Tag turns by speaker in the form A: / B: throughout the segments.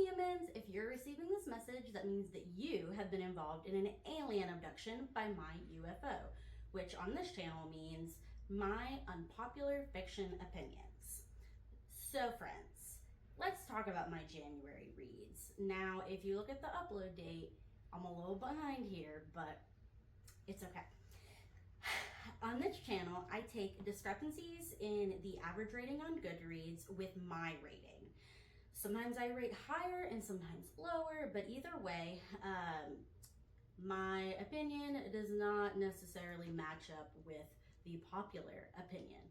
A: humans, if you're receiving this message, that means that you have been involved in an alien abduction by my UFO, which on this channel means my unpopular fiction opinions. So friends, let's talk about my January reads. Now, if you look at the upload date, I'm a little behind here, but it's okay. On this channel, I take discrepancies in the average rating on Goodreads with my rating. Sometimes I rate higher and sometimes lower, but either way, my opinion does not necessarily match up with the popular opinion.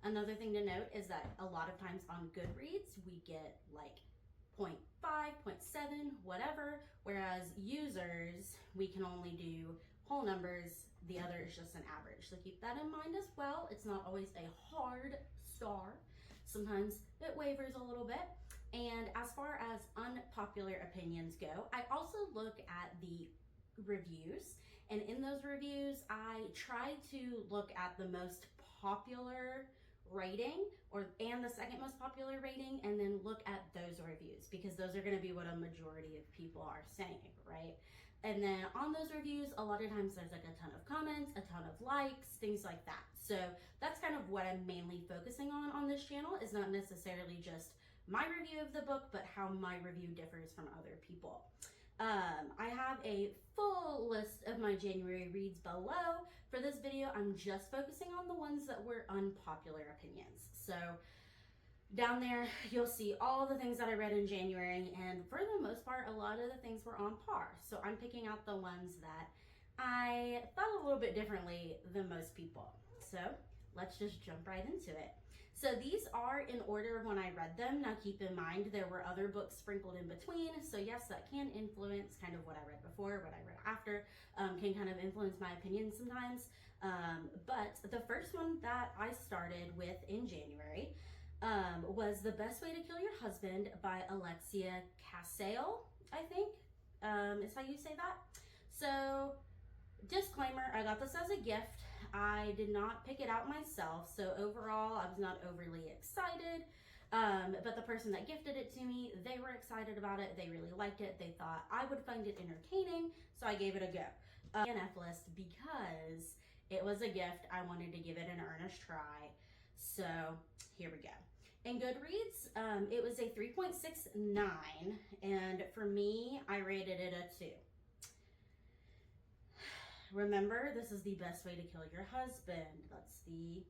A: Another thing to note is that a lot of times on Goodreads, we get like 0.5, 0.7, whatever, whereas users, we can only do whole numbers, the other is just an average. So keep that in mind as well. It's not always a hard star. Sometimes it wavers a little bit. And as far as unpopular opinions go, I also look at the reviews, and in those reviews, I try to look at the most popular rating and the second most popular rating, and then look at those reviews, because those are going to be what a majority of people are saying, right? And then on those reviews, a lot of times there's like a ton of comments, a ton of likes, things like that. So that's kind of what I'm mainly focusing on this channel, is not necessarily just my review of the book, but how my review differs from other people. I have a full list of my January reads below. For this video, I'm just focusing on the ones that were unpopular opinions. So down there, you'll see all the things that I read in January, and for the most part, a lot of the things were on par. So I'm picking out the ones that I thought a little bit differently than most people. So let's just jump right into it. So these are in order of when I read them. Now keep in mind, there were other books sprinkled in between. So yes, that can influence kind of what I read before, what I read after, can kind of influence my opinion sometimes. But the first one that I started with in January was The Best Way to Kill Your Husband by Alexia Casale, I think is how you say that. So disclaimer, I got this as a gift. I did not pick it out myself, so overall I was not overly excited, but the person that gifted it to me, they were excited about it. They really liked it. They thought I would find it entertaining, so I gave it a go. NF list, because it was a gift, I wanted to give it an earnest try, so here we go. In Goodreads, it was a 3.69, and for me, I rated it a 2. Remember, this is The Best Way to Kill Your Husband. That's the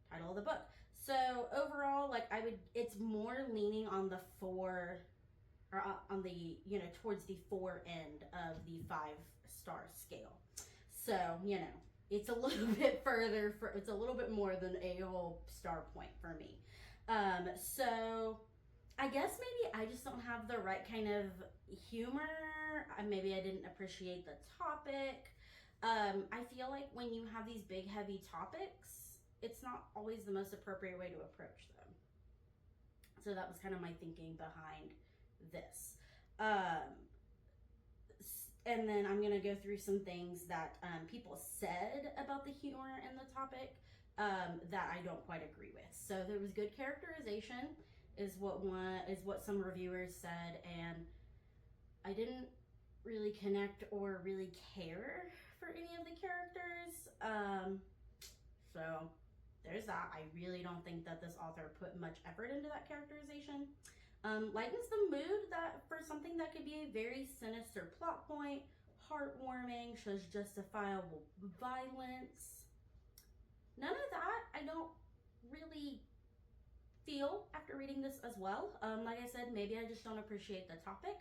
A: title of the book. So overall, like it's more leaning on the 4, or on the, towards the 4 end of the 5-star scale. So, it's a little bit further, it's a little bit more than a whole star point for me. So I guess maybe I just don't have the right kind of humor. Maybe I didn't appreciate the topic. I feel like when you have these big, heavy topics, it's not always the most appropriate way to approach them. So that was kind of my thinking behind this. And then I'm going to go through some things that people said about the humor and the topic that I don't quite agree with. So there was good characterization, is what some reviewers said, and I didn't really connect or really care for any of the characters. So there's that. I really don't think that this author put much effort into that characterization. Lightens the mood that for something that could be a very sinister plot point, heartwarming, shows justifiable violence. None of that I don't really feel after reading this as well. Like I said, maybe I just don't appreciate the topic.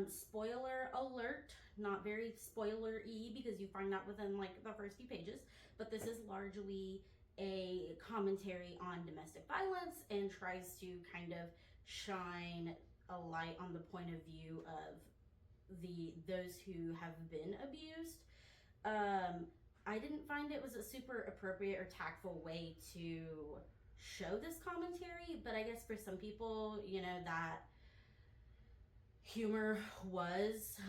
A: Spoiler alert, not very spoiler-y, because you find out within like the first few pages, but this is largely a commentary on domestic violence and tries to kind of shine a light on the point of view of those who have been abused. I didn't find it was a super appropriate or tactful way to show this commentary, but I guess for some people, that humor was,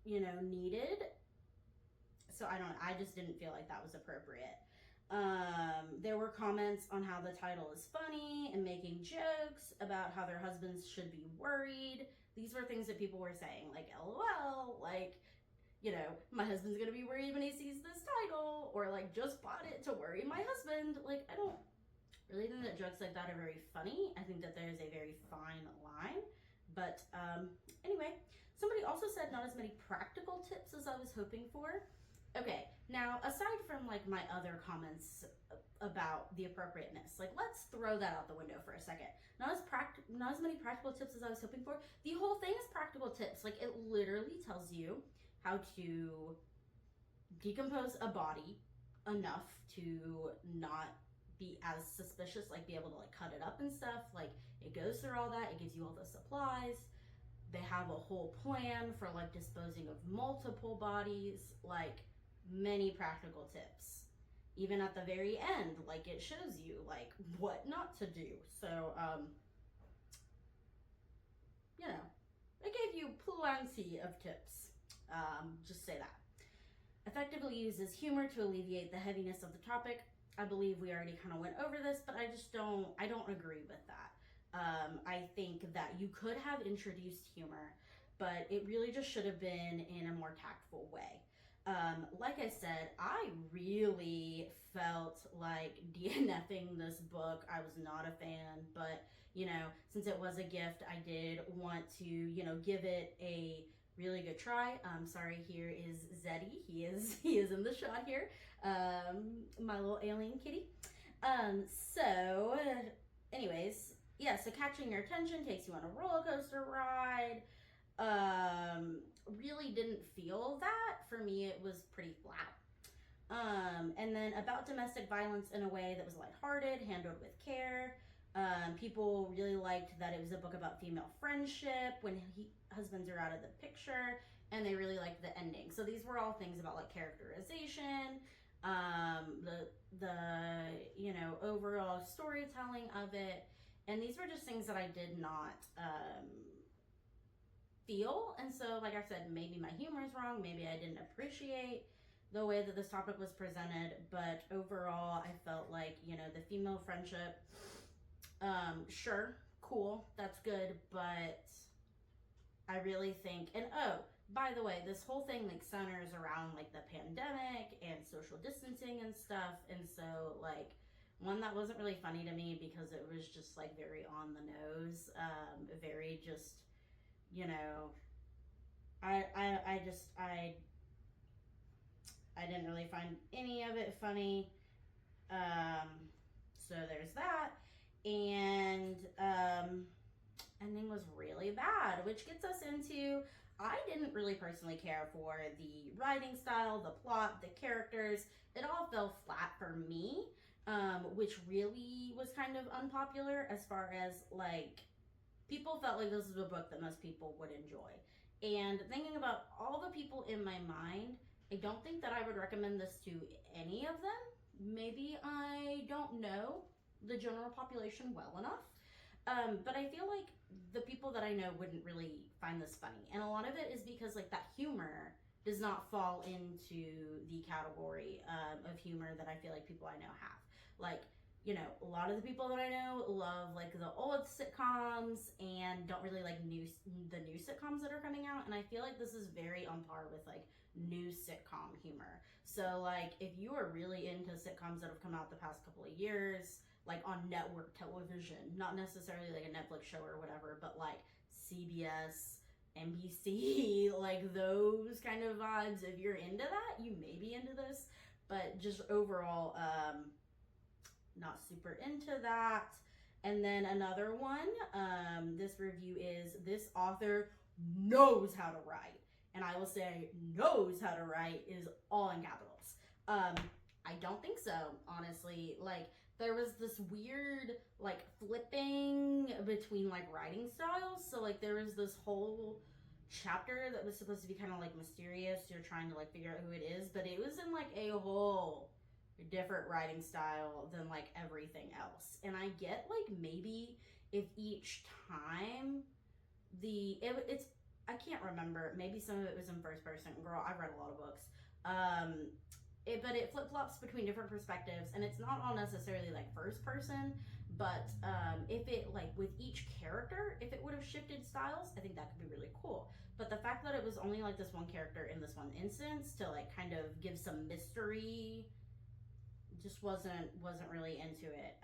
A: needed. So I just didn't feel like that was appropriate. There were comments on how the title is funny and making jokes about how their husbands should be worried. These were things that people were saying, like, LOL, like, you know, my husband's gonna be worried when he sees this title, or like, just bought it to worry my husband. Like, I don't really think that jokes like that are very funny. I think that there's a very fine line. But anyway, somebody also said not as many practical tips as I was hoping for. Okay, now aside from like my other comments about the appropriateness, like, let's throw that out the window for a second. Not as many practical tips as I was hoping for. The whole thing is practical tips. Like, it literally tells you how to decompose a body enough to not be as suspicious, like be able to like cut it up and stuff. Like, it goes through all that. It gives you all the supplies. They have a whole plan for like disposing of multiple bodies, like many practical tips. Even at the very end, like, it shows you like what not to do. So, you know, it gave you plenty of tips. Just say that. Effectively uses humor to alleviate the heaviness of the topic. I believe we already kind of went over this, but I don't agree with that. I think that you could have introduced humor, but it really just should have been in a more tactful way. Like I said, I really felt like DNFing this book. I was not a fan, but, you know, since it was a gift, I did want to, you know, give it a really good try. Sorry, here is Zeddy. He is in the shot here. My little alien kitty. So, anyways, yeah, so catching your attention, takes you on a roller coaster ride. Really didn't feel that. For me, it was pretty flat. And then about domestic violence in a way that was lighthearted, handled with care. People really liked that it was a book about female friendship when husbands are out of the picture, and they really liked the ending. So these were all things about like characterization, the you know, overall storytelling of it, and these were just things that I did not feel. And so, like I said, maybe my humor is wrong, maybe I didn't appreciate the way that this topic was presented, but overall I felt like, you know, the female friendship, sure, cool, that's good, but I really think, and oh, by the way, this whole thing like centers around like the pandemic and social distancing and stuff, and so like, one, that wasn't really funny to me because it was just like very on the nose, very just, you know, I didn't really find any of it funny. So there's that. And ending was really bad, which gets us into, I didn't really personally care for the writing style, the plot, the characters. It all fell flat for me, which really was kind of unpopular as far as like, people felt like this was a book that most people would enjoy. And thinking about all the people in my mind, I don't think that I would recommend this to any of them. Maybe I don't know the general population well enough. But I feel like the people that I know wouldn't really find this funny. And a lot of it is because like that humor does not fall into the category of humor that I feel like people I know have. Like, you know, a lot of the people that I know love like the old sitcoms and don't really like the new sitcoms that are coming out. And I feel like this is very on par with like new sitcom humor. So like, if you are really into sitcoms that have come out the past couple of years, like on network television, not necessarily like a Netflix show or whatever, but like CBS, NBC, like those kind of vibes, if you're into that, you may be into this. But just overall, not super into that. And then another one, this review is, this author knows how to write. And I will say knows how to write is all in capitals. I don't think so, honestly. Like, there was this weird, like, flipping between, like, writing styles. So, like, there was this whole chapter that was supposed to be kind of, like, mysterious. You're trying to, like, figure out who it is. But it was in, like, a whole different writing style than, like, everything else. And I get, like, maybe if each time it's, I can't remember. Maybe some of it was in first person. Girl, I've read a lot of books. but it flip-flops between different perspectives, and it's not all necessarily like first person, but if it, like, with each character, if it would have shifted styles, I think that could be really cool. But the fact that it was only like this one character in this one instance to like kind of give some mystery, just wasn't really into it.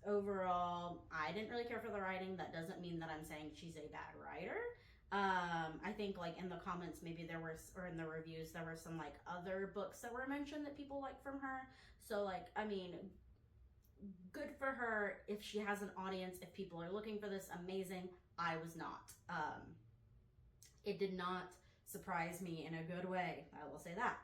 A: Overall, I didn't really care for the writing. That doesn't mean that I'm saying she's a bad writer. I think like in the comments, maybe there were, or in the reviews, there were some like other books that were mentioned that people like from her. So like, I mean, good for her. If she has an audience, if people are looking for this, amazing. I was not. It did not surprise me in a good way. I will say that.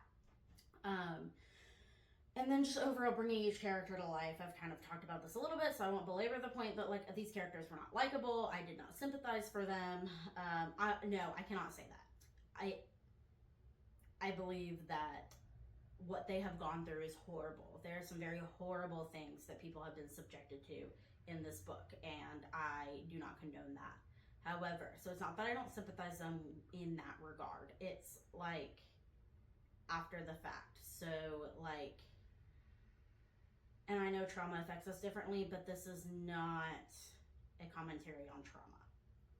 A: And then just overall bringing each character to life. I've kind of talked about this a little bit, so I won't belabor the point, but like these characters were not likable. I did not sympathize for them. No, I cannot say that. I believe that what they have gone through is horrible. There are some very horrible things that people have been subjected to in this book, and I do not condone that. However, so it's not that I don't sympathize them in that regard. It's like after the fact. So like, and I know trauma affects us differently, but this is not a commentary on trauma.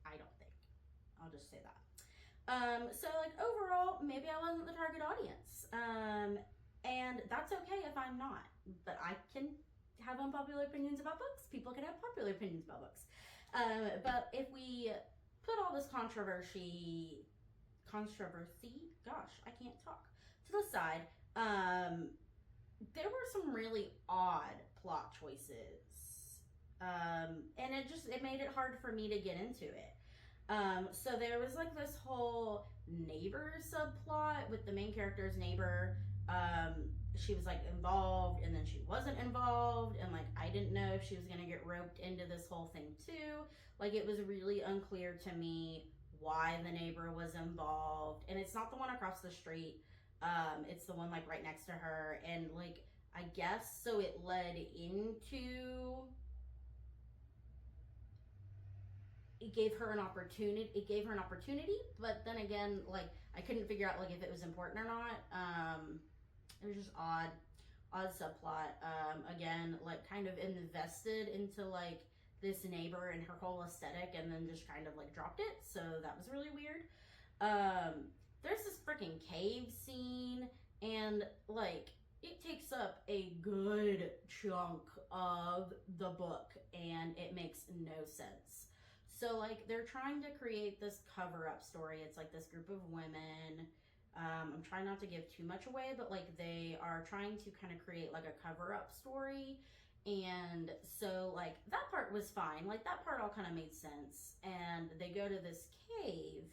A: I don't think. I'll just say that. So like overall, maybe I wasn't the target audience. And that's okay if I'm not. But I can have unpopular opinions about books. People can have popular opinions about books. But if we put all this controversy, gosh, I can't talk, to the side, there were some really odd plot choices. And it made it hard for me to get into it. So there was like this whole neighbor subplot with the main character's neighbor. She was like involved and then she wasn't involved, and like I didn't know if she was gonna get roped into this whole thing too. Like it was really unclear to me why the neighbor was involved, and it's not the one across the street. It's the one like right next to her, and like I guess so it led into, it gave her an opportunity, but then again, like I couldn't figure out like if it was important or not. It was just odd subplot. Again, like kind of invested into like this neighbor and her whole aesthetic, and then just kind of like dropped it. So that was really weird. There's this freaking cave scene, and like it takes up a good chunk of the book, and it makes no sense. So like they're trying to create this cover-up story. It's like this group of women. I'm trying not to give too much away, but like they are trying to kind of create like a cover-up story. And so like that part was fine. Like that part all kind of made sense. And they go to this cave,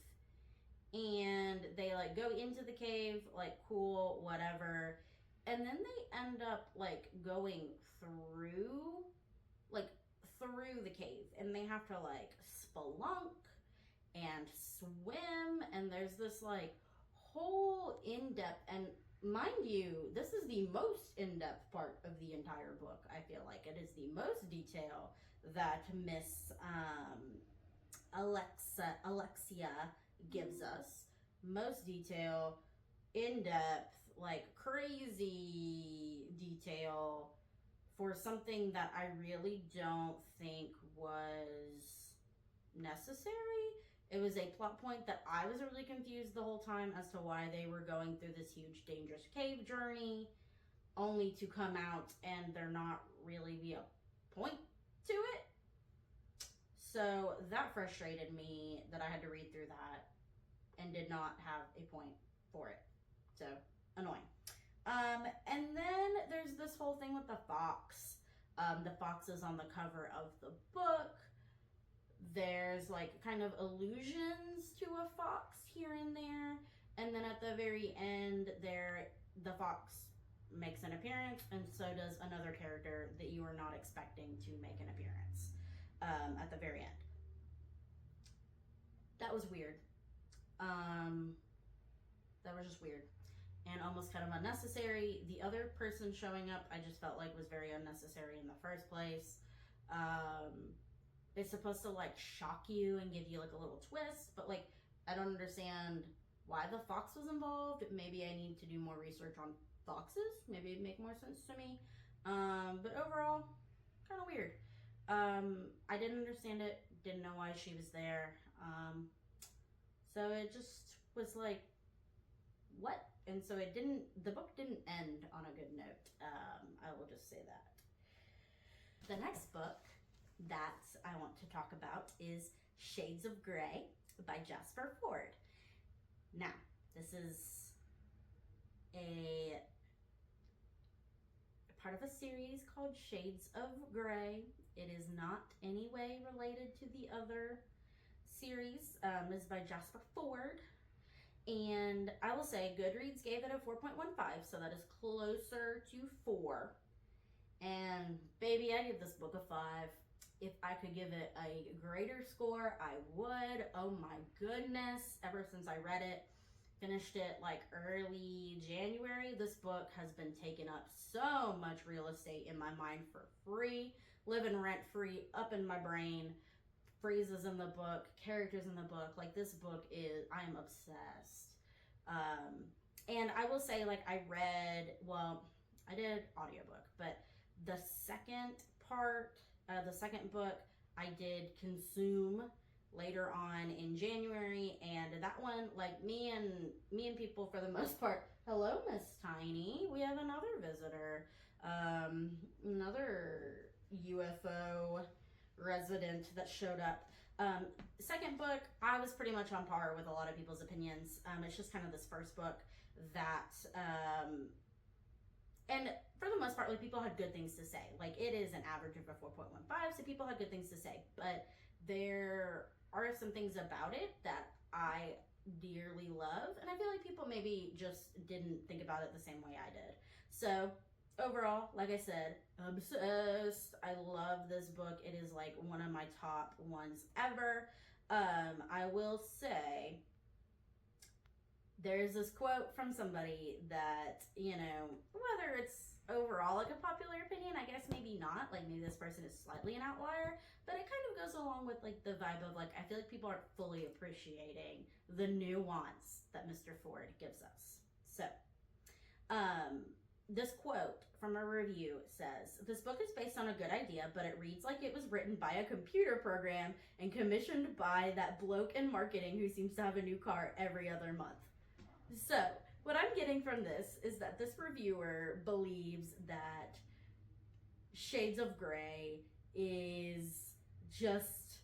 A: and they like go into the cave, like cool, whatever. And then they end up like going through the cave, and they have to like spelunk and swim, and there's this like whole in-depth, and mind you, this is the most in-depth part of the entire book. I feel like it is the most detail that Miss Alexia gives us. Most detail, in-depth, like crazy detail for something that I really don't think was necessary. It was a plot point that I was really confused the whole time as to why they were going through this huge dangerous cave journey, only to come out and there not really be a point to it. So that frustrated me, that I had to read through that and did not have a point for it. So annoying. And then there's this whole thing with the fox. The fox is on the cover of the book. There's like kind of allusions to a fox here and there. And then at the very end there, the fox makes an appearance, and so does another character that you are not expecting to make an appearance at the very end. That was weird. That was just weird. And almost kind of unnecessary. The other person showing up, I just felt like was very unnecessary in the first place. It's supposed to like shock you and give you like a little twist, but like I don't understand why the fox was involved. Maybe I need to do more research on foxes. Maybe it'd make more sense to me. But overall, kind of weird. I didn't understand it. Didn't know why she was there. So it just was like, what? And so the book didn't end on a good note. I will just say that. The next book that I want to talk about is Shades of Grey by Jasper Fforde. Now, this is a part of a series called Shades of Grey. It is not any way related to the other series. It's by Jasper Fforde. And I will say Goodreads gave it a 4.15, so that is closer to 4. And baby, I give this book a 5. If I could give it a greater score, I would. Oh my goodness. Ever since I read it, finished it like early January, this book has been taking up so much real estate in my mind for free, living rent free up in my brain. Phrases in the book, characters in the book, like this book is, I'm obsessed. And I will say, like, I did audiobook, but the second book I did consume later on in January, and that one, like, me and people for the most part. Hello, Miss Tiny. We have another visitor, another UFO resident that showed up. Second book, I was pretty much on par with a lot of people's opinions. It's just kind of this first book that, and for the most part, like, people had good things to say. Like, it is an average of a 4.15, so people had good things to say. But there are some things about it that I dearly love, and I feel like people maybe just didn't think about it the same way I did. So overall, like I said, obsessed. I love this book. It is like one of my top ones ever. I will say there's this quote from somebody that, you know, whether it's overall like a popular opinion, I guess maybe not. Like, maybe this person is slightly an outlier, but it kind of goes along with like the vibe of like, I feel like people aren't fully appreciating the nuance that Mr. Fforde gives us. So, this quote from a review says, "This book is based on a good idea, but it reads like it was written by a computer program and commissioned by that bloke in marketing who seems to have a new car every other month." So, what I'm getting from this is that this reviewer believes that Shades of Grey is just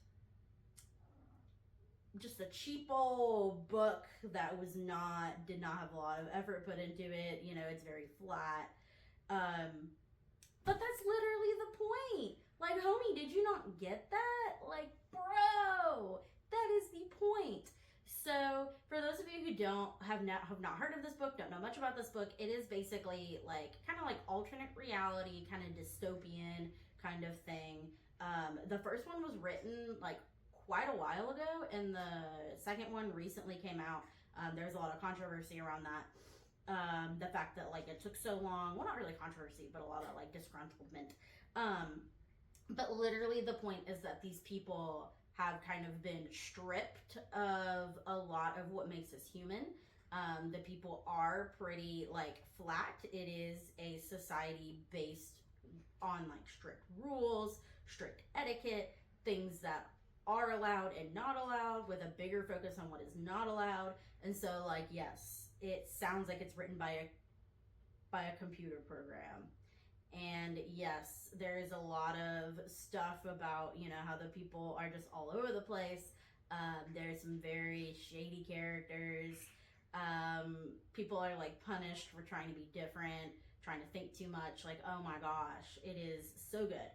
A: a cheap old book that did not have a lot of effort put into it. You know, it's very flat. But that's literally the point. Like, homie, did you not get that? Like, bro, that is the point. So, for those of you who have not heard of this book, don't know much about this book, it is basically like kind of like alternate reality, kind of dystopian kind of thing. The first one was written like quite a while ago, and the second one recently came out. There's a lot of controversy around that. The fact that like it took so long, well, not really controversy, but a lot of like disgruntlement. But literally the point is that these people have kind of been stripped of a lot of what makes us human. The people are pretty like flat. It is a society based on like strict rules, strict etiquette, things that are allowed and not allowed, with a bigger focus on what is not allowed. And so, like, yes, it sounds like it's written by a computer program. And yes, there is a lot of stuff about, you know, how the people are just all over the place. There's some very shady characters. People are like punished for trying to be different, trying to think too much. Like, oh my gosh, it is so good.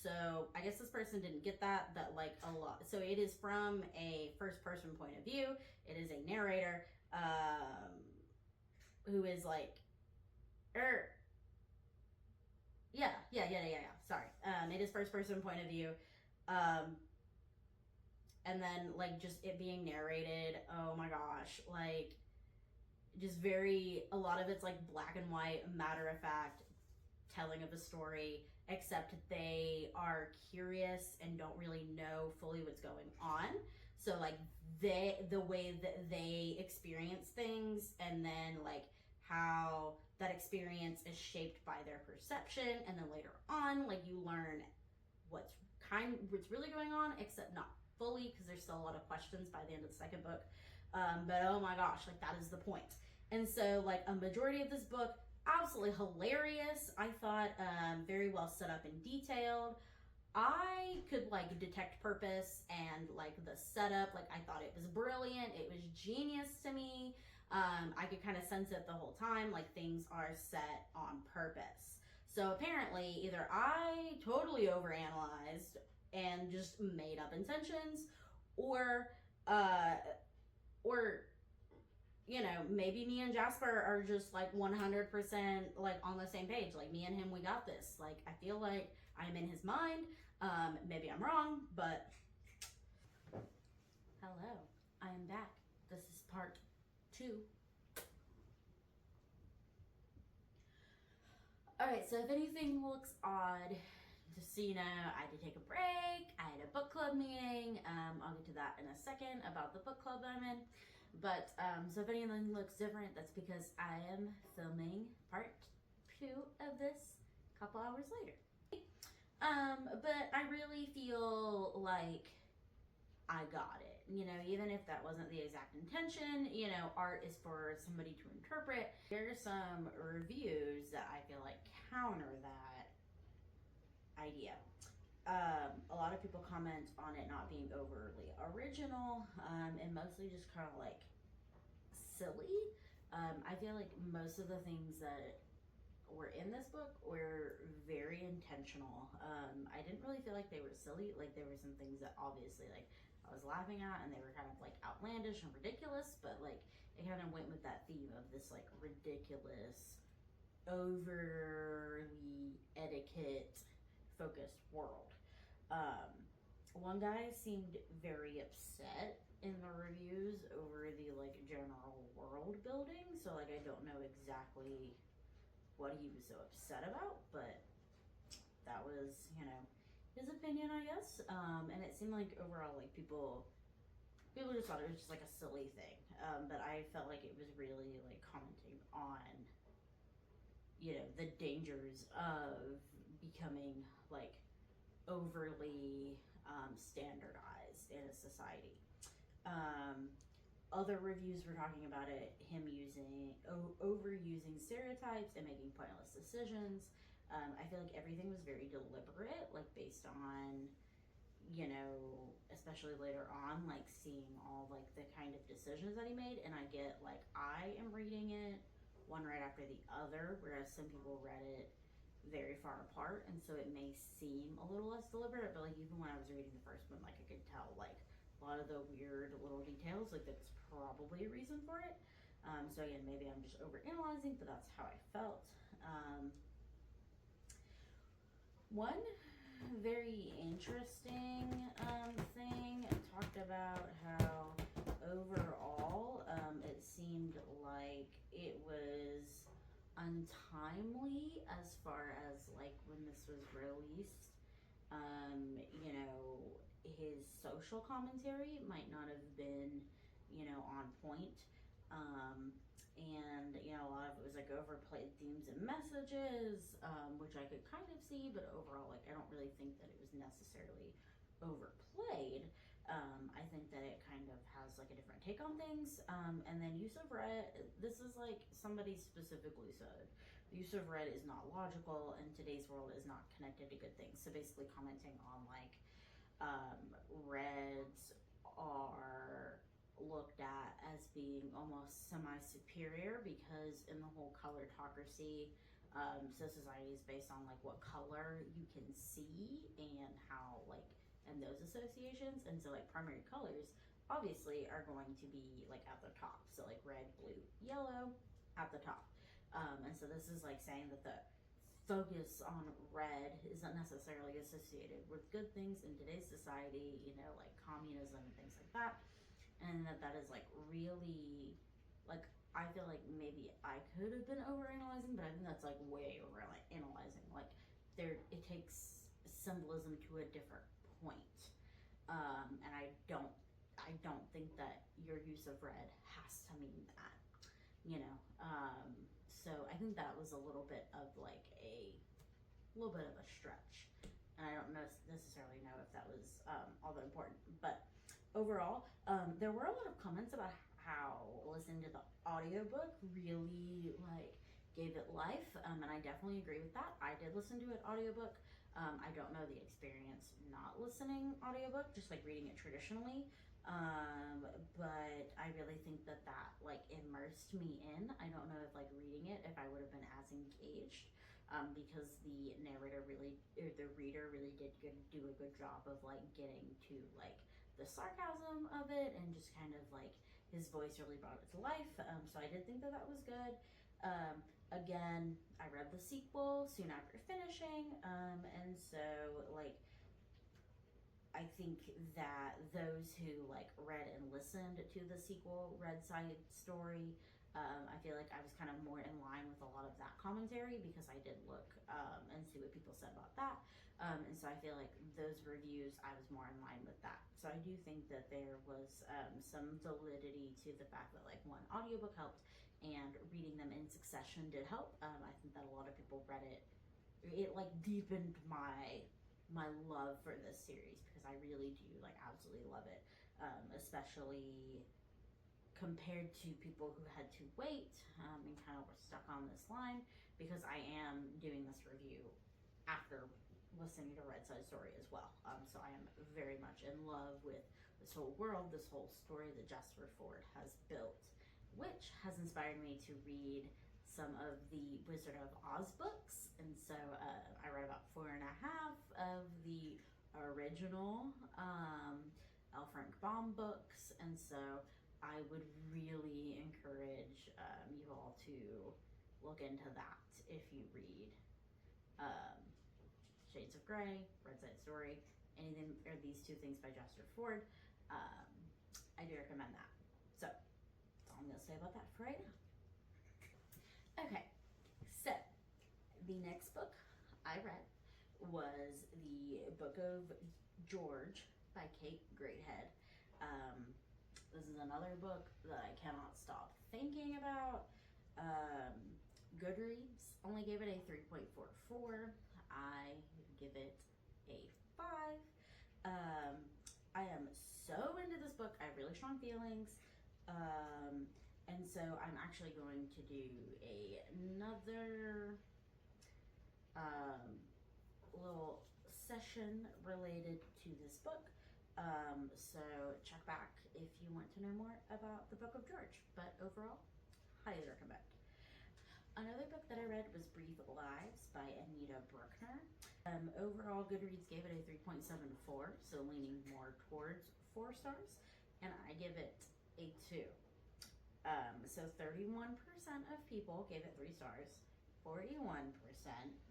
A: So I guess this person didn't get that like a lot. So it is from a first person point of view. It is a narrator, who is like, sorry. It is first person point of view. And then like just it being narrated, oh my gosh, like just a lot of it's like black and white, matter of fact telling of a story, except they are curious and don't really know fully what's going on. So like the way that they experience things, and then like how that experience is shaped by their perception, and then later on, like, you learn what's really going on, except not fully, because there's still a lot of questions by the end of the second book. But oh my gosh, like, that is the point. And so, like, a majority of this book, absolutely hilarious. I thought very well set up and detailed. I could, like, detect purpose and, like, the setup. Like, I thought it was brilliant. It was genius to me. I could kind of sense it the whole time. Like, things are set on purpose. So apparently, either I totally overanalyzed and just made up intentions, or you know, maybe me and Jasper are just like 100% like on the same page. Like, me and him, we got this. Like, I feel like I'm in his mind. Maybe I'm wrong, but hello, I am back. This is part 2. Alright, so if anything looks odd, just so you know, I had to take a break. I had a book club meeting. I'll get to that in a second about the book club I'm in. But, so if anything looks different, that's because I am filming part 2 of this a couple hours later. But I really feel like I got it. You know, even if that wasn't the exact intention, you know, art is for somebody to interpret. There are some reviews that I feel like counter that idea. A lot of people comment on it not being overly original, and mostly just kind of like silly. I feel like most of the things that were in this book were very intentional. I didn't really feel like they were silly. Like, there were some things that obviously, like, I was laughing at, and they were kind of like outlandish and ridiculous, but like, it kind of went with that theme of this like ridiculous, overly etiquette focused world. One guy seemed very upset in the reviews over the like general world building, so like, I don't know exactly what he was so upset about, but that was, you know, his opinion, I guess. And it seemed like overall, like, people just thought it was just like a silly thing. But I felt like it was really like commenting on, you know, the dangers of becoming like overly standardized in a society. Other reviews were talking about it, him overusing stereotypes and making pointless decisions. I feel like everything was very deliberate, like, based on, you know, especially later on, like, seeing all, like, the kind of decisions that he made. And I get, like, I am reading it one right after the other, whereas some people read it very far apart, and so it may seem a little less deliberate, but, like, even when I was reading the first one, like, I could tell, like, a lot of the weird little details, like, that's probably a reason for it. So again, maybe I'm just overanalyzing, but that's how I felt. One very interesting thing talked about how overall it seemed like it was untimely as far as like when this was released. You know, his social commentary might not have been, you know, on point. And, you know, a lot of it was like overplayed themes and messages, which I could kind of see, but overall, like, I don't really think that it was necessarily overplayed. I think that it kind of has like a different take on things. And then use of red, this is like somebody specifically said, the use of red is not logical and today's world is not connected to good things. So basically commenting on like, reds are looked at as being almost semi-superior because in the whole colortocracy, so society is based on like what color you can see and how like, and those associations, and so like primary colors obviously are going to be like at the top, so like red, blue, yellow at the top. And so this is like saying that the focus on red isn't necessarily associated with good things in today's society, you know, like communism and things like that. And that is like really, like, I feel like maybe I could have been overanalyzing, but I think that's like way overanalyzing. Like, it takes symbolism to a different point. And I don't think that your use of red has to mean that, you know. So I think that was a little bit of like a little bit of a stretch. And I don't necessarily know if that was all that important. But overall, there were a lot of comments about how listening to the audiobook really like gave it life. And I definitely agree with that. I did listen to an audiobook. I don't know the experience not listening audiobook, just like reading it traditionally. But I really think that like immersed me in. I don't know if like reading it, if I would have been as engaged, because the narrator really, or the reader really did do a good job of like getting to like the sarcasm of it, and just kind of like his voice really brought it to life. So I did think that that was good. Again, I read the sequel soon after finishing, and so like I think that those who like read and listened to the sequel Red Side Story, I feel like I was kind of more in line with a lot of that commentary, because I did look and see what people said about that. And so I feel like those reviews, I was more in line with that. So I do think that there was some validity to the fact that like one, audiobook helped, and reading them in succession did help. I think that a lot of people read it. It like deepened my love for this series, because I really do like absolutely love it, especially compared to people who had to wait and kind of were stuck on this line, because I am doing this review after listening to Red Side Story as well. So I am very much in love with this whole world, this whole story that Jasper Fforde has built, which has inspired me to read some of the Wizard of Oz books. And so I read about 4.5 of the original L. Frank Baum books, and so I would really encourage you all to look into that if you read Shades of Grey, Red Side Story, anything, or these two things by Jasper Fforde. I do recommend that. So that's all I'm going to say about that for right now. Okay, so the next book I read was the Book of George by Kate Greathead. This is another book that I cannot stop thinking about. Goodreads only gave it a 3.44. I give it a 5. I am so into this book. I have really strong feelings. And so I'm actually going to do another little session related to this book. So check back if you want to know more about the Book of George. But overall, highly recommend. Another book that I read was Brief Lives by Anita Brockner. Overall, Goodreads gave it a 3.74, so leaning more towards 4 stars, and I give it a 2. So 31% of people gave it 3 stars, 41%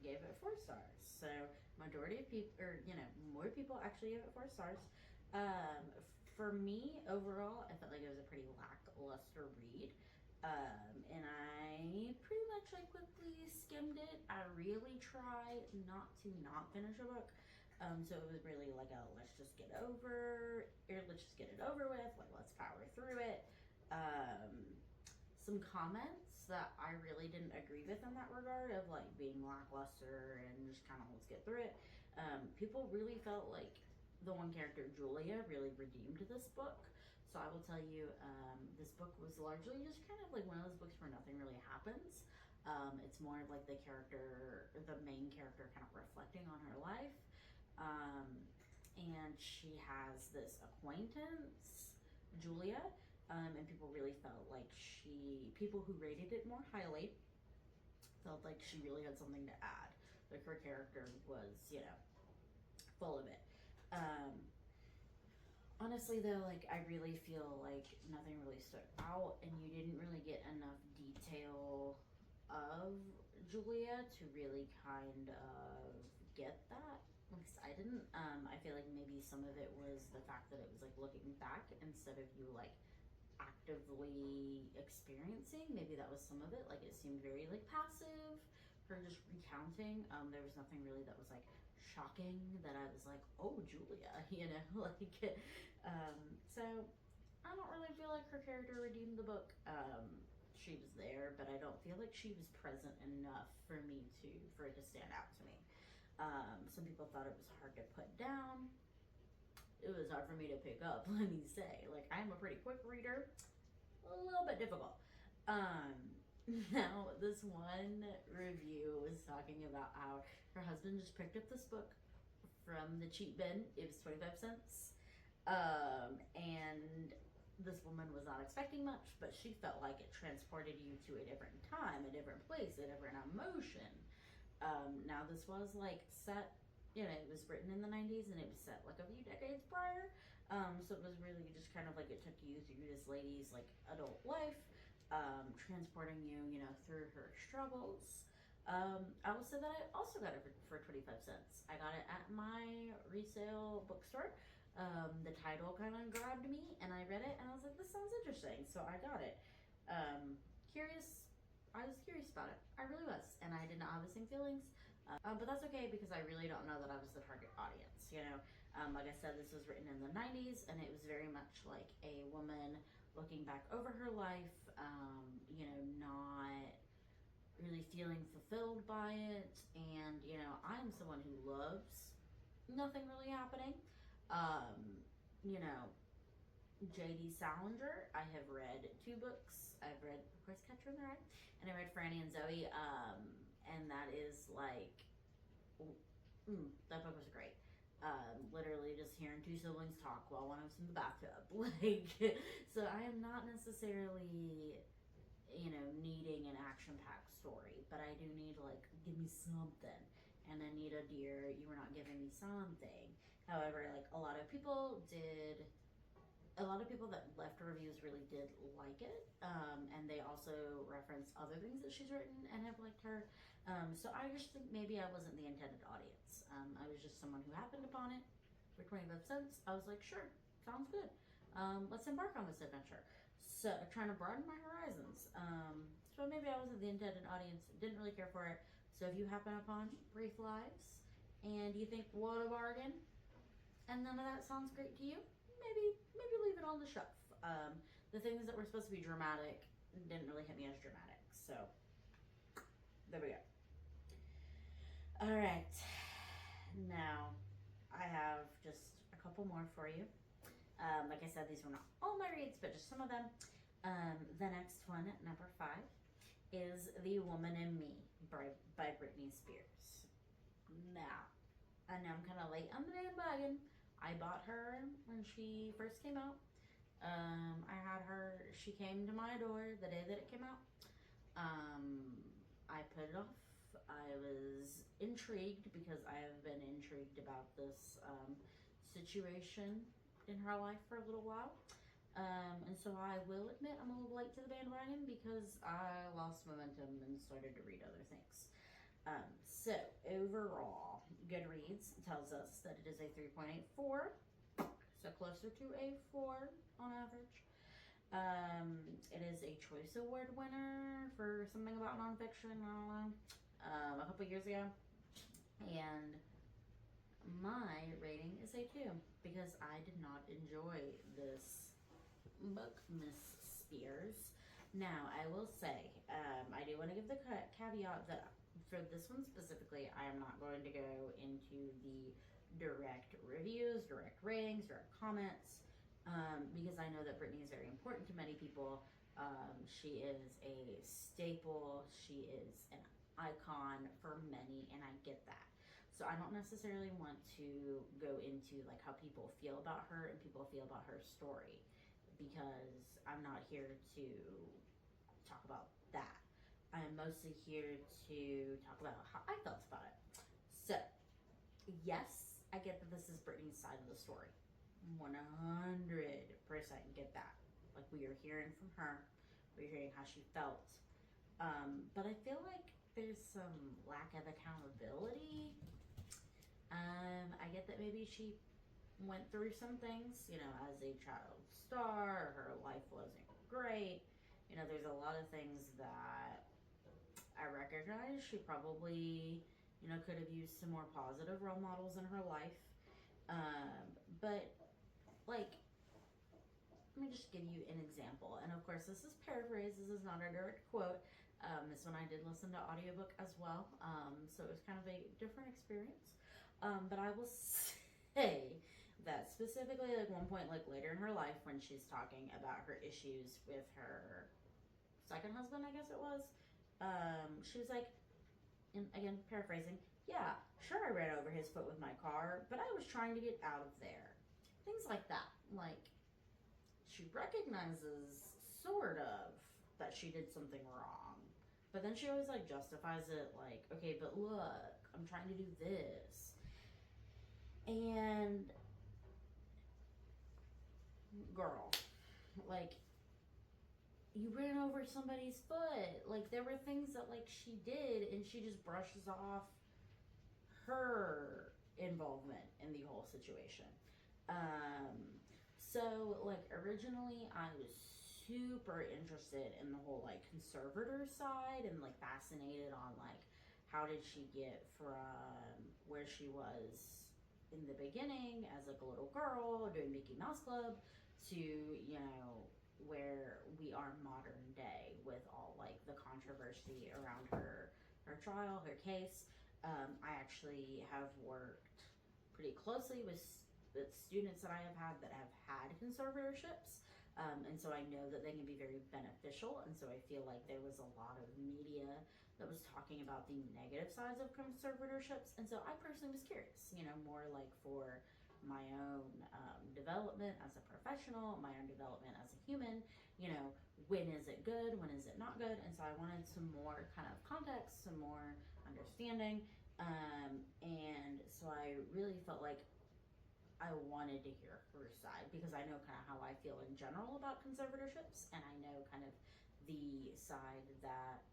A: gave it 4 stars. So majority of people, or more people actually gave it 4 stars. For me, overall, I felt like it was a pretty lackluster read. And I pretty much like quickly skimmed it. I really try not to not finish a book. So it was really like let's just get it over with, like let's power through it. Some comments that I really didn't agree with in that regard, of like being lackluster and just kind of let's get through it. People really felt like the one character, Julia, really redeemed this book. So I will tell you, this book was largely just kind of like one of those books where nothing really happens. It's more of like the main character kind of reflecting on her life. And she has this acquaintance, Julia, and people really felt like people who rated it more highly felt like she really had something to add. Like her character was, full of it. Honestly though, like I really feel like nothing really stood out, and you didn't really get enough detail of Julia to really kind of get that. At least I didn't. I feel like maybe some of it was the fact that it was like looking back instead of you like actively experiencing. Maybe that was some of it. Like it seemed very like passive, her just recounting. There was nothing really that was like shocking that I was like, oh, Julia, like so I don't really feel like her character redeemed the book. she was there, but I don't feel like she was present enough for it to stand out to me. Some people thought it was hard to put down. It was hard for me to pick up, let me say. Like, I'm a pretty quick reader. A little bit difficult. Now, this one review was talking about how her husband just picked up this book from the cheap bin. It was 25 cents. And this woman was not expecting much, but she felt like it transported you to a different time, a different place, a different emotion. Now this was like set, you know, it was written in the 90s and it was set like a few decades prior. So it was really just kind of like it took you through this lady's like adult life, transporting you, you know, through her struggles. I will say that I also got it for 25 cents. I got it at my resale bookstore. The title kind of grabbed me and I read it and I was like, this sounds interesting. So I got it. I was curious about it. I really was. And I did not have the same feelings. But that's okay because I really don't know that I was the target audience, you know. Like I said, this was written in the 90s and it was very much like a woman looking back over her life, you know, not really feeling fulfilled by it. And, you know, I'm someone who loves nothing really happening. You know, J.D. Salinger, I have read 2 books. I've read, of course, Catcher in the Rye, and I read Franny and Zoe, and that is like, that book was great. Literally just hearing 2 siblings talk while one of them's in the bathtub. Like, so I am not necessarily, you know, needing an action-packed story, but I do need, like, give me something. And Anita, dear, you were not giving me something. However, like, a lot of people that left reviews really did like it, and they also referenced other things that she's written and have liked her. So I just think maybe I wasn't the intended audience. I was just someone who happened upon it for 25 cents. I was like, sure, sounds good. Let's embark on this adventure. So, trying to broaden my horizons. So maybe I wasn't the intended audience, didn't really care for it. So if you happen upon Brief Lives and you think, what a bargain, and none of that sounds great to you, maybe leave it on the shelf. The things that were supposed to be dramatic didn't really hit me as dramatic. So there we go. All right. Now I have just a couple more for you. Like I said, these were not all my reads, but just some of them. The next one, number 5, is The Woman in Me by Britney Spears. Now, I know I'm kind of late on the bandwagon. I bought her when she first came out. I had her, she came to my door the day that it came out. I put it off. I was intrigued because I have been intrigued about this situation in her life for a little while. And so I will admit I'm a little late to the bandwagon because I lost momentum and started to read other things. So overall, Goodreads tells us that it is a 3.84, so closer to a 4 on average. It is a Choice Award winner for something about nonfiction, I don't know, a couple years ago. And my rating is a 2 because I did not enjoy this book, Miss Spears. Now, I will say, I do want to give the caveat that for this one specifically, I am not going to go into the direct reviews, direct ratings, direct comments, because I know that Britney is very important to many people. She is a staple. She is an icon for many, and I get that. So I don't necessarily want to go into like how people feel about her and people feel about her story, because I'm not here to talk about that. I am mostly here to talk about how I felt about it. So, yes, I get that this is Britney's side of the story. 100% get that. Like, we are hearing from her. We're hearing how she felt. But I feel like there's some lack of accountability. I get that maybe she went through some things, you know, as a child star. Her life wasn't great. You know, there's a lot of things that I recognize she probably, you know, could have used some more positive role models in her life. But, like, let me just give you an example. And of course, this is paraphrased. This is not a direct quote. This one I did listen to audiobook as well. So it was kind of a different experience. But I will say that specifically, like one point, like later in her life, when she's talking about her issues with her second husband, I guess it was, she was like, and again, paraphrasing, yeah, sure, I ran over his foot with my car, but I was trying to get out of there. Things like that. Like, she recognizes, sort of, that she did something wrong. But then she always, like, justifies it, like, okay, but look, I'm trying to do this. And, girl, like, you ran over somebody's foot. Like, there were things that, like, she did, and she just brushes off her involvement in the whole situation. So, like, originally I was super interested in the whole, like, conservator side and, like, fascinated on, like, how did she get from where she was in the beginning as, like, a little girl doing Mickey Mouse Club to, you know, where we are modern day with all, like, the controversy around her trial, her case. I actually have worked pretty closely with students that I have had conservatorships, and so I know that they can be very beneficial, and so I feel like there was a lot of media that was talking about the negative sides of conservatorships, and so I personally was curious, you know, more like for my own development as a professional, my own development as a human, you know, when is it good, when is it not good, and so I wanted some more kind of context, some more understanding, and so I really felt like I wanted to hear her side, because I know kind of how I feel in general about conservatorships, and I know kind of the side that,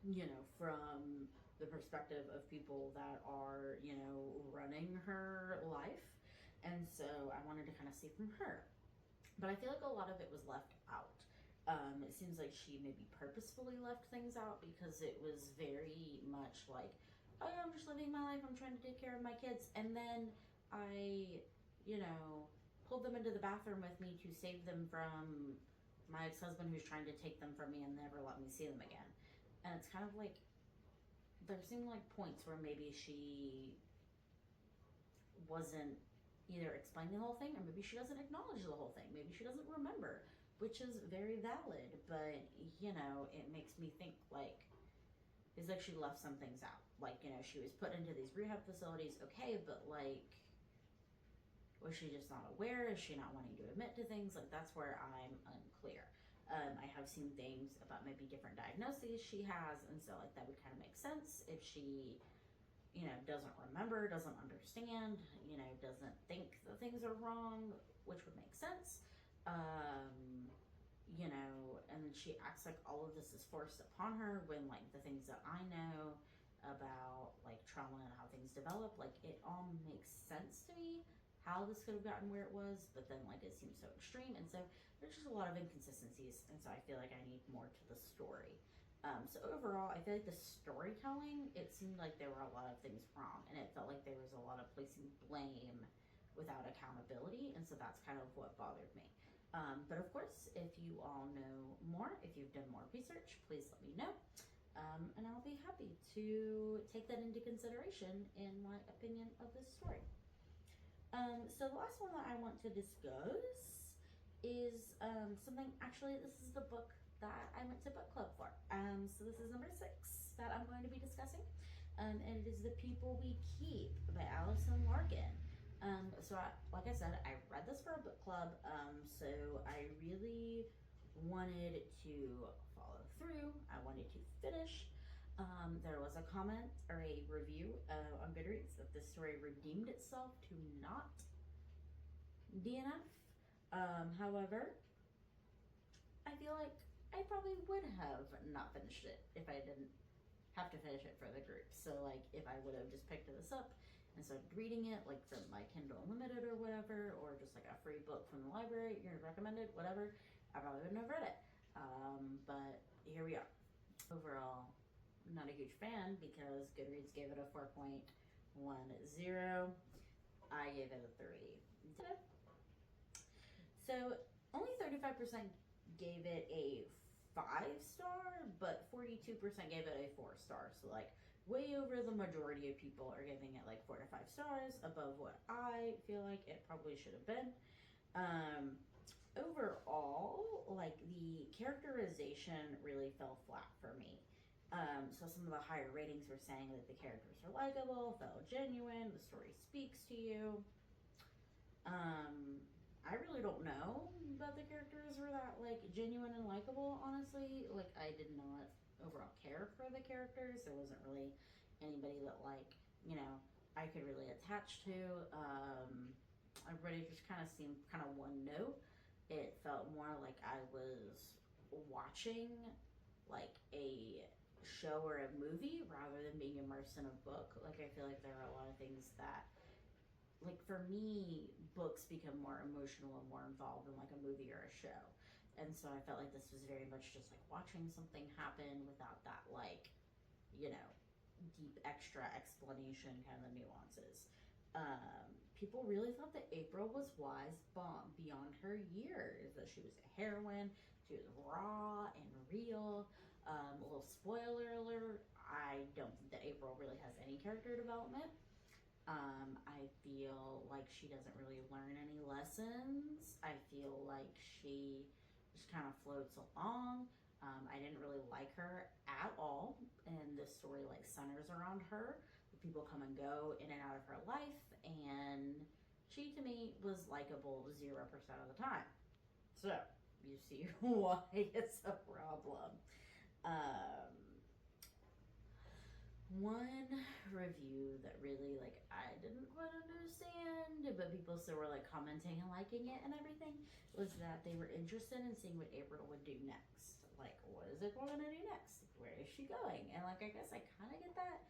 A: you know, from the perspective of people that are, you know, running her life, and so I wanted to kind of see from her. But I feel like a lot of it was left out. It seems like she maybe purposefully left things out, because it was very much like, oh yeah, I'm just living my life, I'm trying to take care of my kids, and then I, you know, pulled them into the bathroom with me to save them from my ex-husband who's trying to take them from me and never let me see them again. And it's kind of like, there seemed like points where maybe she wasn't either explaining the whole thing, or maybe she doesn't acknowledge the whole thing. Maybe she doesn't remember, which is very valid, but, you know, it makes me think, like, it's like she left some things out. Like, you know, she was put into these rehab facilities, okay, but, like, was she just not aware? Is she not wanting to admit to things? Like, that's where I'm unclear. I have seen things about maybe different diagnoses she has, and so, like, that would kind of make sense if she, you know, doesn't remember, doesn't understand, you know, doesn't think that things are wrong, which would make sense. You know, and she acts like all of this is forced upon her, when, like, the things that I know about, like, trauma and how things develop, like, it all makes sense to me how this could have gotten where it was, but then, like, it seems so extreme, and so there's just a lot of inconsistencies, and so I feel like I need more to the story. So overall, I feel like the storytelling, it seemed like there were a lot of things wrong, and it felt like there was a lot of placing blame without accountability, and so that's kind of what bothered me. But of course, if you all know more, if you've done more research, please let me know, and I'll be happy to take that into consideration in my opinion of this story. So the last one that I want to discuss is something, actually, this is the book that I went to book club for. So this is number 6 that I'm going to be discussing, and it is The People We Keep by Allison Larkin. So like I said, I read this for a book club, so I really wanted to follow through. I wanted to finish. There was a comment or a review on Goodreads that this story redeemed itself to not DNF. However, I feel like I probably would have not finished it if I didn't have to finish it for the group. So, like, if I would have just picked this up and started reading it, like, from my Kindle Unlimited or whatever, or just, like, a free book from the library, you're recommended, whatever, I probably wouldn't have read it. But here we are. Overall, not a huge fan, because Goodreads gave it a 4.10. I gave it a 3. So,
B: 55% gave it a 5-star, but 42% gave it a 4-star. So like way over the majority of people are giving it like 4 to 5 stars above what I feel like it probably should have been. Overall, like the characterization really fell flat for me. So some of the higher ratings were saying that the characters are likable, felt genuine, the story speaks to you. I really don't know that the characters were that like genuine and likable, honestly. Like I did not overall care for the characters. There wasn't really anybody that like, you know, I could really attach to. Everybody just kind of seemed kind of one note. It felt more like I was watching like a show or a movie rather than being immersed in a book. Like I feel like there are a lot of things that, like for me, books become more emotional and more involved than like a movie or a show. And so I felt like this was very much just like watching something happen without that like, you know, deep extra explanation, kind of the nuances. People really thought that April was wise beyond her years, that she was a heroine, she was raw and real. A little spoiler alert, I don't think that April really has any character development. I feel like she doesn't really learn any lessons. I feel like she just kind of floats along. I didn't really like her at all, and this story like centers around her. People come and go in and out of her life, and she to me was likable 0% of the time. So you see why it's a problem. One review that really like I didn't quite understand, but people still were like commenting and liking it and everything, was that they were interested in seeing what April would do next. Like, what is April gonna do next? Where is she going? And like I guess I kind of get that.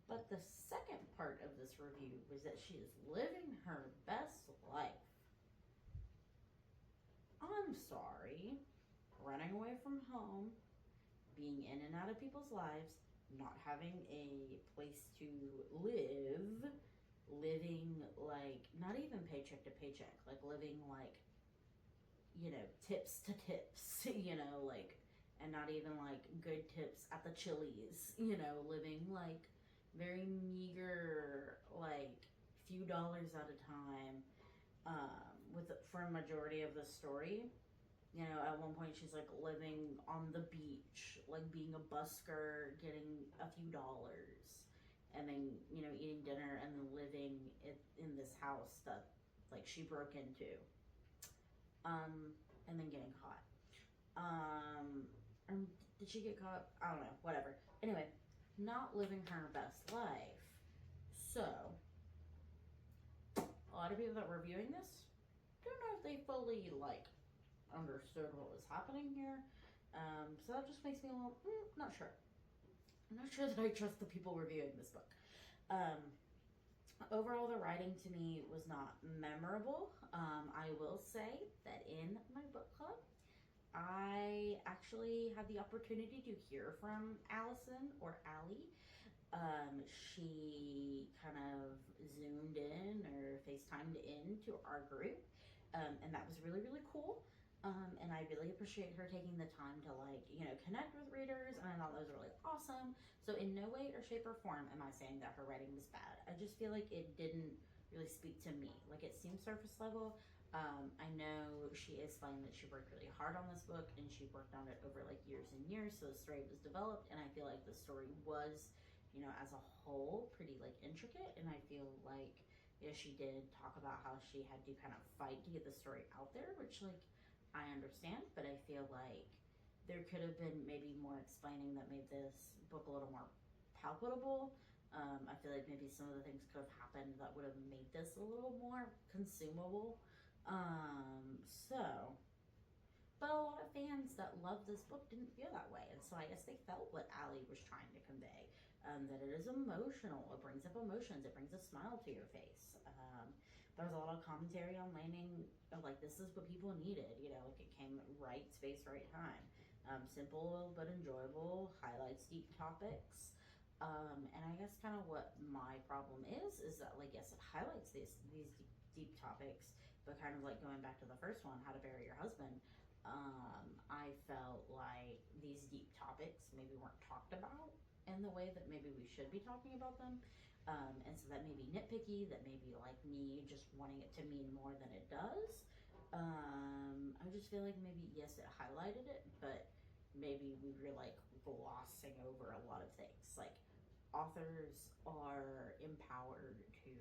B: But the second part of this review was that she is living her best life. I'm sorry. Running away from home, being in and out of people's lives, not having a place to live, living like, not even paycheck to paycheck, like living like, you know, tips to tips, you know, like, and not even like good tips at the Chili's, you know, living like very meager, like few dollars at a time, for a majority of the story. You know, at one point she's like living on the beach, like being a busker, getting a few dollars, and then, you know, eating dinner and then living in this house that like she broke into, and then getting caught. Or did she get caught? I don't know, whatever. Anyway, not living her best life. So, a lot of people that were reviewing this don't know if they fully, like, understood what was happening here. So that just makes me a little, not sure. I'm not sure that I trust the people reviewing this book. Overall, the writing to me was not memorable. I will say that in my book club, I actually had the opportunity to hear from Allison, or Allie. She kind of zoomed in or FaceTimed in to our group, and that was really, really cool. And I really appreciate her taking the time to, like, you know, connect with readers, and I thought that was really awesome. So in no way or shape or form am I saying that her writing was bad. I just feel like it didn't really speak to me. Like, it seemed surface level. I know she explained that she worked really hard on this book, and she worked on it over like years and years, so the story was developed, and I feel like the story was, you know, as a whole pretty like intricate. And I feel like, yeah, she did talk about how she had to kind of fight to get the story out there, which like I understand, but I feel like there could have been maybe more explaining that made this book a little more palatable. I feel like maybe some of the things could have happened that would have made this a little more consumable. But a lot of fans that love this book didn't feel that way, and so I guess they felt what Allie was trying to convey, that it is emotional, it brings up emotions, it brings a smile to your face. There was a lot of commentary on landing, like, this is what people needed, you know, like it came right space, right time. Simple but enjoyable, highlights deep topics. And I guess kind of what my problem is that, like, yes, it highlights these deep topics, but kind of like going back to the first one, How to Bury Your Husband, I felt like these deep topics maybe weren't talked about in the way that maybe we should be talking about them. And so that may be nitpicky, that may be like me just wanting it to mean more than it does. I just feel like maybe, yes, it highlighted it, but maybe we were like glossing over a lot of things. Like, authors are empowered to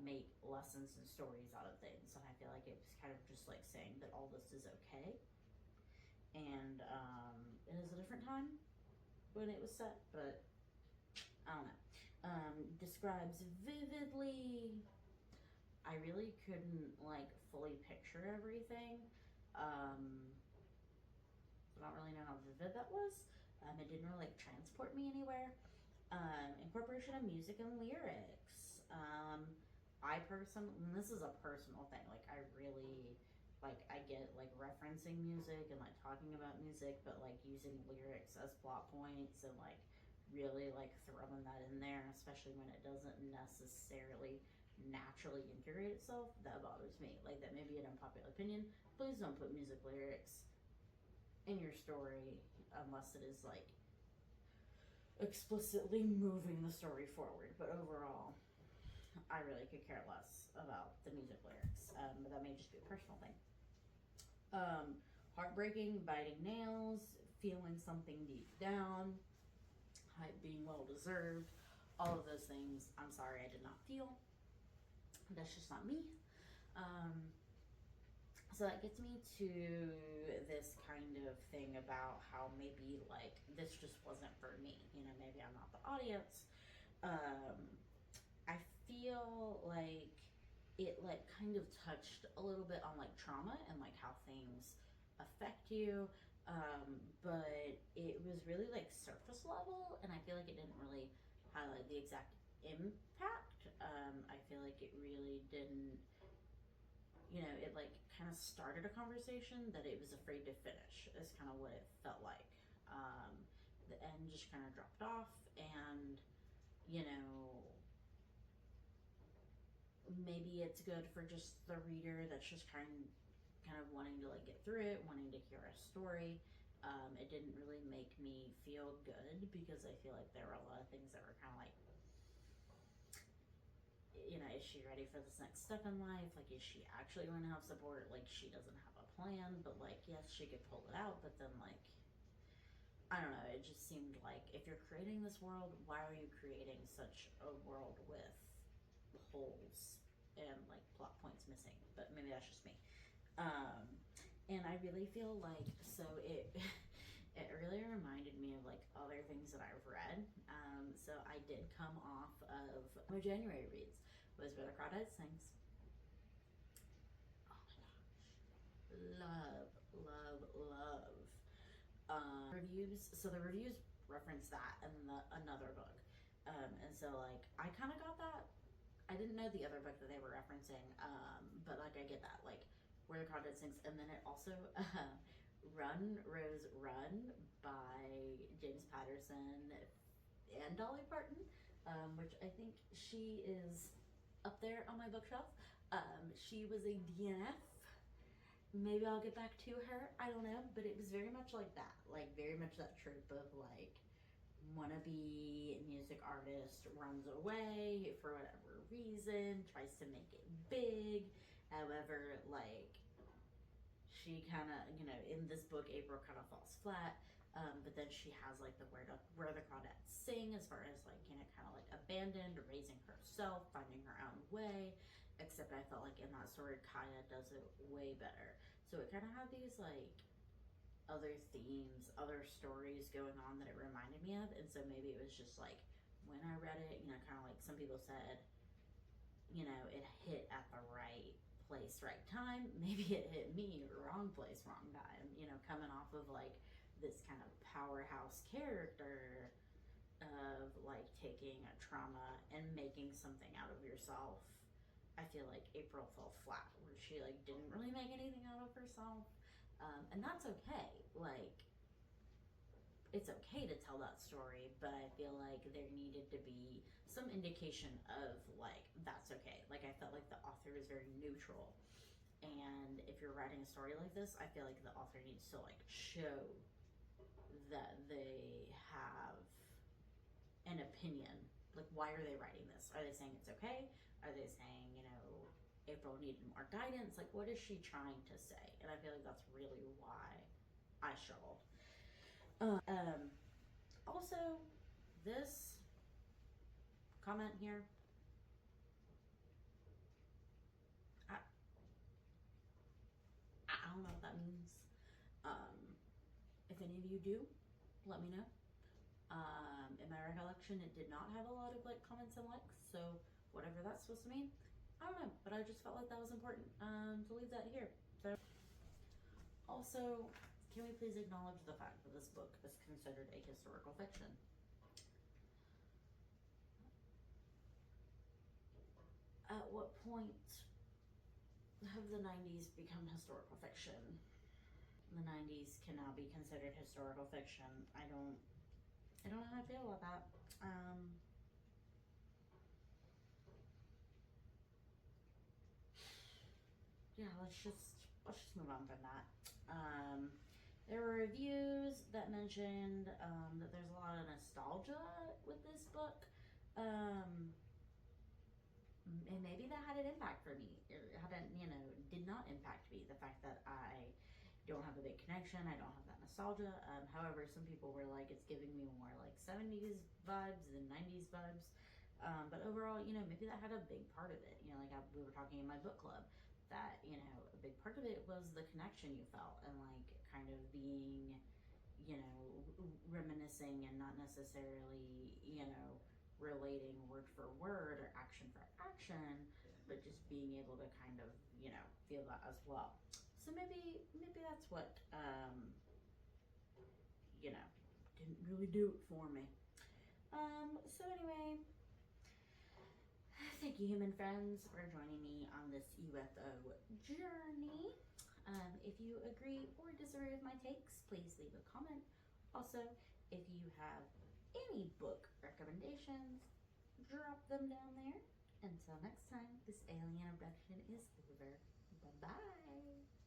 B: make lessons and stories out of things, and I feel like it was kind of just like saying that all this is okay. And it is a different time when it was set, but I don't know. Describes vividly. I really couldn't like fully picture everything. I don't really know how vivid that was. It didn't really like transport me anywhere. Incorporation of music and lyrics. I personally, and this is a personal thing, like I really, like I get like referencing music and like talking about music, but like using lyrics as plot points and like really like throwing that in there, especially when it doesn't necessarily naturally integrate itself, that bothers me. Like, that may be an unpopular opinion. Please don't put music lyrics in your story unless it is like explicitly moving the story forward. But overall, I really could care less about the music lyrics, but that may just be a personal thing. Heartbreaking, biting nails, feeling something deep down, hype being well deserved, all of those things, I'm sorry, I did not feel. That's just not me. So that gets me to this kind of thing about how maybe like this just wasn't for me. You know, maybe I'm not the audience. I feel like it like kind of touched a little bit on like trauma and like how things affect you, but it was really like surface level, and I feel like it didn't really highlight the exact impact. I feel like it really didn't, you know, it like kind of started a conversation that it was afraid to finish, is kind of what it felt like. The end just kind of dropped off, and you know, maybe it's good for just the reader that's just kind of wanting to like get through it, wanting to hear a story. It didn't really make me feel good because I feel like there were a lot of things that were kind of like, you know, is she ready for this next step in life? Like, is she actually going to have support? Like, she doesn't have a plan, but like, yes, she could pull it out, but then like, I don't know, it just seemed like if you're creating this world, why are you creating such a world with holes and like plot points missing? But maybe that's just me. And I really feel like, so it really reminded me of like other things that I've read. So I did come off of my January reads, was where the Crawdads sings. Oh my gosh, love. Reviews. So the reviews reference that and another book, and so like I kind of got that. I didn't know the other book that they were referencing, but like I get that, like where the Crawdads sings, and then it also Run Rose Run by James Patterson and Dolly Parton, which I think she is up there on my bookshelf. She was a DNF. Maybe I'll get back to her, I don't know, but it was very much like that, like very much that trope of like wannabe music artist runs away for whatever reason, tries to make it big, however, like she kind of, you know, in this book April kind of falls flat, but then she has like the where the Crawdads sing, as far as like, you know, kind of like abandoned, raising herself, finding her own way, except I felt like in that story Kaya does it way better. So it kind of had these like other themes, other stories going on that it reminded me of, and so maybe it was just like when I read it, you know, kind of like some people said, you know, it hit at the right place, right time. Maybe it hit me wrong place, wrong time, you know, coming off of like this kind of powerhouse character of like taking a trauma and making something out of yourself. I feel like April fell flat, where she like didn't really make anything out of herself, and that's okay. Like, it's okay to tell that story, but I feel like there needed to be some indication of like that's okay. Like, I felt like the author was very neutral And if you're writing a story like this, I feel like the author needs to like show that they have an opinion. Like, why are they writing this? Are they saying it's okay? Are they saying, you know, April needed more guidance? Like, what is she trying to say? And I feel like that's really why I struggled. Also, this comment here, I don't know what that means. If any of you do, let me know. In my recollection, it did not have a lot of like comments and likes, so whatever that's supposed to mean, I don't know, but I just felt like that was important to leave that here. So, also, can we please acknowledge the fact that this book is considered a historical fiction? At what point have the 90s become historical fiction? The 90s can now be considered historical fiction. I don't know how I feel about that. Yeah, let's just move on from that. There were reviews that mentioned that there's a lot of nostalgia with this book. And maybe that had an impact for me. It hadn't, did not impact me. The fact that I don't have a big connection, I don't have that nostalgia. However, some people were like, it's giving me more like 70s vibes than 90s vibes. But overall, maybe that had a big part of it. Like we were talking in my book club, that, a big part of it was the connection you felt and like kind of being, reminiscing and not necessarily, relating word for word or action for action, but just being able to kind of, feel that as well. So maybe that's what, didn't really do it for me. So anyway, thank you, human friends, for joining me on this UFO journey. If you agree or disagree with my takes, please leave a comment. Also, if you have any book recommendations, drop them down there. Until next time, this alien abduction is over. Bye-bye.